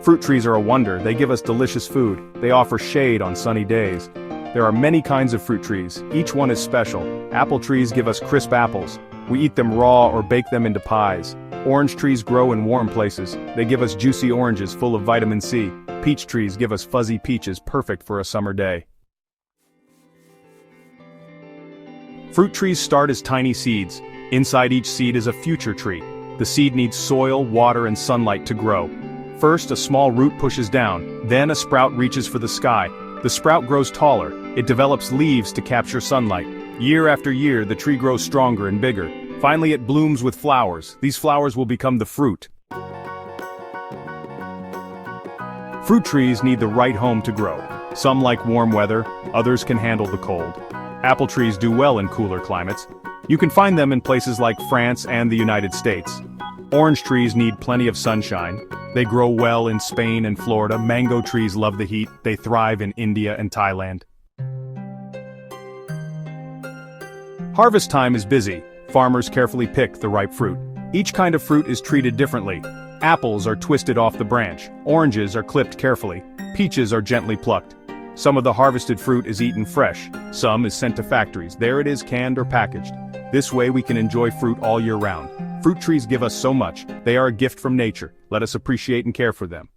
Fruit trees are a wonder. They give us delicious food. They offer shade on sunny days. There are many kinds of fruit trees. Each one is special. Apple trees give us crisp apples. We eat them raw or bake them into pies. Orange trees grow in warm places. They give us juicy oranges full of vitamin C. Peach trees give us fuzzy peaches perfect for a summer day. Fruit trees start as tiny seeds. Inside each seed is a future tree. The seed needs soil, water, and sunlight to grow. First, a small root pushes down. Then a sprout reaches for the sky. The sprout grows taller. It develops leaves to capture sunlight. Year after year, the tree grows stronger and bigger. Finally, it blooms with flowers. These flowers will become the fruit. Fruit trees need the right home to grow. Some like warm weather, others can handle the cold. Apple trees do well in cooler climates. You can find them in places like France and the United States. Orange trees need plenty of sunshine. They grow well in Spain and Florida. Mango trees love the heat. They thrive in India and Thailand. Harvest time is busy. Farmers carefully pick the ripe fruit. Each kind of fruit is treated differently. Apples are twisted off the branch. Oranges are clipped carefully. Peaches are gently plucked. Some of the harvested fruit is eaten fresh. Some is sent to factories. There it is canned or packaged. This way we can enjoy fruit all year round. Fruit trees give us so much. They are a gift from nature. Let us appreciate and care for them.